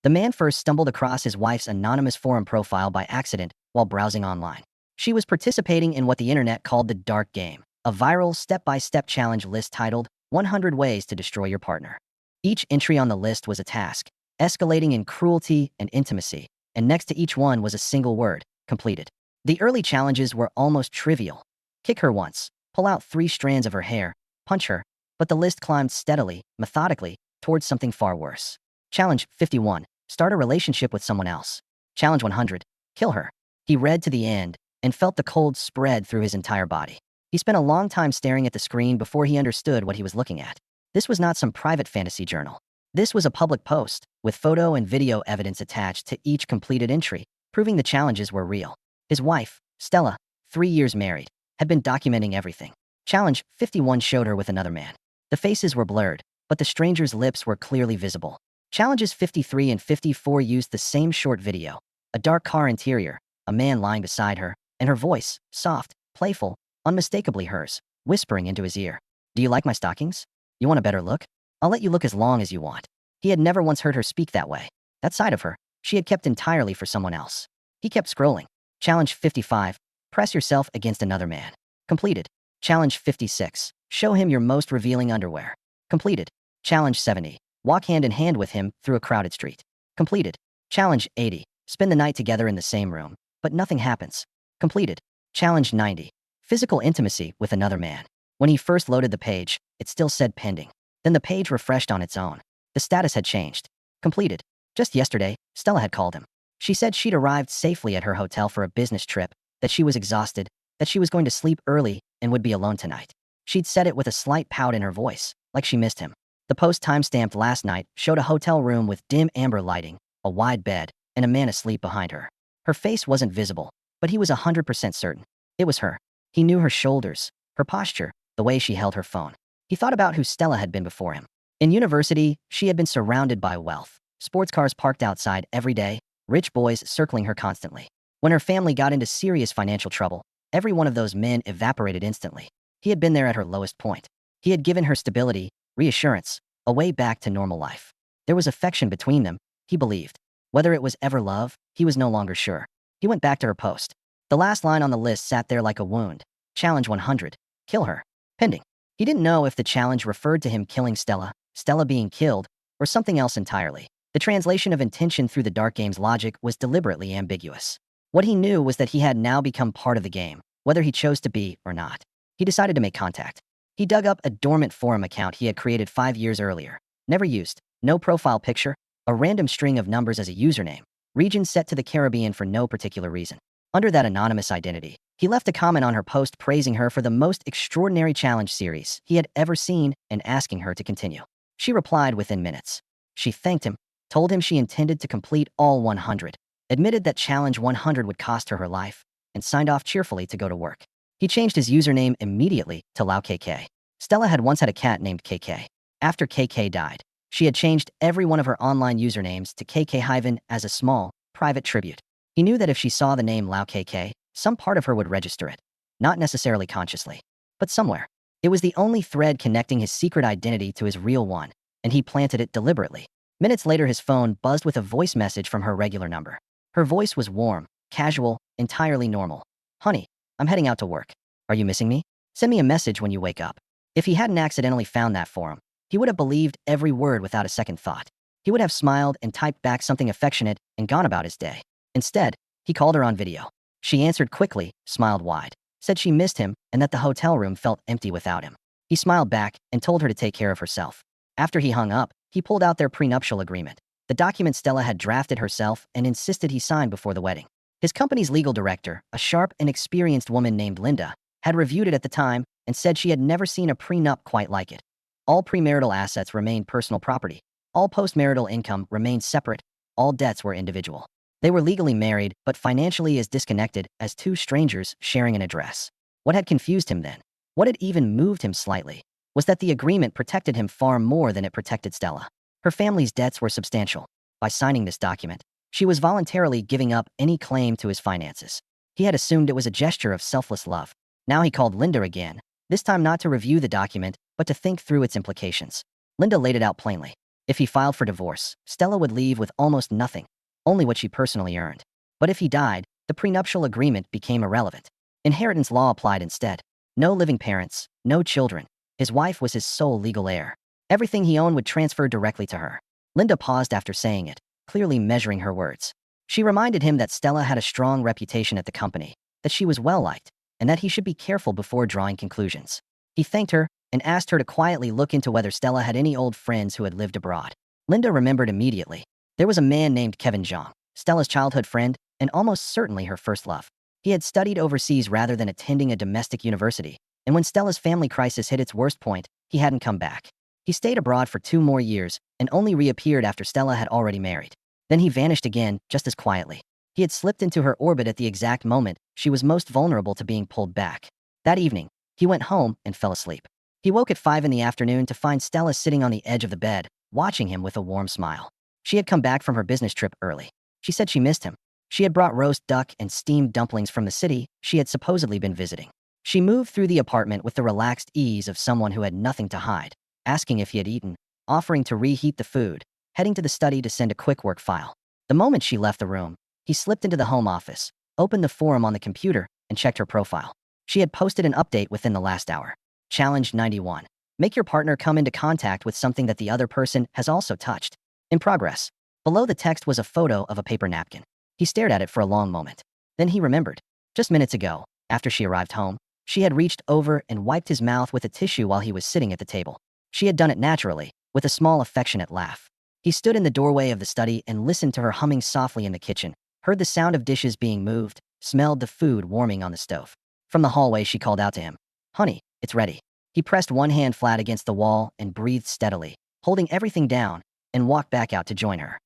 The man first stumbled across his wife's anonymous forum profile by accident while browsing online. She was participating in what the internet called the dark game, a viral step-by-step challenge list titled 100 Ways to Destroy Your Partner. Each entry on the list was a task, escalating in cruelty and intimacy, and next to each one was a single word: completed. The early challenges were almost trivial. Kick her once, pull out 3 strands of her hair, punch her, but the list climbed steadily, methodically, towards something far worse. Challenge 51. Start a relationship with someone else. Challenge 100. Kill her. He read to the end and felt the cold spread through his entire body. He spent a long time staring at the screen before he understood what he was looking at. This was not some private fantasy journal. This was a public post, with photo and video evidence attached to each completed entry, proving the challenges were real. His wife, Stella, 3 years married, had been documenting everything. Challenge 51 showed her with another man. The faces were blurred, but the stranger's lips were clearly visible. Challenges 53 and 54 used the same short video: a dark car interior, a man lying beside her, and her voice, soft, playful, unmistakably hers, whispering into his ear. "Do you like my stockings? You want a better look? I'll let you look as long as you want." He had never once heard her speak that way. That side of her, she had kept entirely for someone else. He kept scrolling. Challenge 55. Press yourself against another man. Completed. Challenge 56. Show him your most revealing underwear. Completed. Challenge 70. Walk hand in hand with him through a crowded street. Completed. Challenge 80. Spend the night together in the same room, but nothing happens. Completed. Challenge 90. Physical intimacy with another man. When he first loaded the page, it still said pending. Then the page refreshed on its own. The status had changed. Completed. Just yesterday, Stella had called him. She said she'd arrived safely at her hotel for a business trip, that she was exhausted, that she was going to sleep early and would be alone tonight. She'd said it with a slight pout in her voice, like she missed him. The post timestamped last night showed a hotel room with dim amber lighting, a wide bed, and a man asleep behind her. Her face wasn't visible, but he was 100% certain. It was her. He knew her shoulders, her posture, the way she held her phone. He thought about who Stella had been before him. In university, she had been surrounded by wealth, sports cars parked outside every day, rich boys circling her constantly. When her family got into serious financial trouble, every one of those men evaporated instantly. He had been there at her lowest point. He had given her stability, reassurance, a way back to normal life. There was affection between them, he believed. Whether it was ever love, he was no longer sure. He went back to her post. The last line on the list sat there like a wound. Challenge 100. Kill her. Pending. He didn't know if the challenge referred to him killing Stella, Stella being killed, or something else entirely. The translation of intention through the dark game's logic was deliberately ambiguous. What he knew was that he had now become part of the game, whether he chose to be or not. He decided to make contact. He dug up a dormant forum account he had created 5 years earlier. Never used, no profile picture, a random string of numbers as a username, region set to the Caribbean for no particular reason. Under that anonymous identity, he left a comment on her post praising her for the most extraordinary challenge series he had ever seen and asking her to continue. She replied within minutes. She thanked him, told him she intended to complete all 100, admitted that challenge 100 would cost her her life, and signed off cheerfully to go to work. He changed his username immediately to LauKK. Stella had once had a cat named KK. After KK died, she had changed every one of her online usernames to KK- as a small, private tribute. He knew that if she saw the name LauKK, some part of her would register it. Not necessarily consciously, but somewhere. It was the only thread connecting his secret identity to his real one, and he planted it deliberately. Minutes later, his phone buzzed with a voice message from her regular number. Her voice was warm, casual, entirely normal. "Honey, I'm heading out to work. Are you missing me? Send me a message when you wake up." If he hadn't accidentally found that forum, he would have believed every word without a second thought. He would have smiled and typed back something affectionate and gone about his day. Instead, he called her on video. She answered quickly, smiled wide, said she missed him and that the hotel room felt empty without him. He smiled back and told her to take care of herself. After he hung up, he pulled out their prenuptial agreement, the document Stella had drafted herself and insisted he sign before the wedding. His company's legal director, a sharp and experienced woman named Linda, had reviewed it at the time and said she had never seen a prenup quite like it. All premarital assets remained personal property. All postmarital income remained separate. All debts were individual. They were legally married, but financially as disconnected as two strangers sharing an address. What had confused him then, what had even moved him slightly, was that the agreement protected him far more than it protected Stella. Her family's debts were substantial. By signing this document, she was voluntarily giving up any claim to his finances. He had assumed it was a gesture of selfless love. Now he called Linda again, this time not to review the document, but to think through its implications. Linda laid it out plainly. If he filed for divorce, Stella would leave with almost nothing, only what she personally earned. But if he died, the prenuptial agreement became irrelevant. Inheritance law applied instead. No living parents, no children. His wife was his sole legal heir. Everything he owned would transfer directly to her. Linda paused after saying it, clearly measuring her words. She reminded him that Stella had a strong reputation at the company, that she was well-liked, and that he should be careful before drawing conclusions. He thanked her and asked her to quietly look into whether Stella had any old friends who had lived abroad. Linda remembered immediately. There was a man named Kevin Zhang, Stella's childhood friend, and almost certainly her first love. He had studied overseas rather than attending a domestic university, and when Stella's family crisis hit its worst point, he hadn't come back. He stayed abroad for 2 more years and only reappeared after Stella had already married. Then he vanished again, just as quietly. He had slipped into her orbit at the exact moment she was most vulnerable to being pulled back. That evening, he went home and fell asleep. He woke at 5 in the afternoon to find Stella sitting on the edge of the bed, watching him with a warm smile. She had come back from her business trip early. She said she missed him. She had brought roast duck and steamed dumplings from the city she had supposedly been visiting. She moved through the apartment with the relaxed ease of someone who had nothing to hide, asking if he had eaten, offering to reheat the food, heading to the study to send a quick work file. The moment she left the room, he slipped into the home office, opened the forum on the computer, and checked her profile. She had posted an update within the last hour. Challenge 91. Make your partner come into contact with something that the other person has also touched. In progress. Below the text was a photo of a paper napkin. He stared at it for a long moment. Then he remembered. Just minutes ago, after she arrived home, she had reached over and wiped his mouth with a tissue while he was sitting at the table. She had done it naturally, with a small affectionate laugh. He stood in the doorway of the study and listened to her humming softly in the kitchen, heard the sound of dishes being moved, smelled the food warming on the stove. From the hallway, she called out to him. "Honey, it's ready." He pressed one hand flat against the wall and breathed steadily, holding everything down, and walked back out to join her.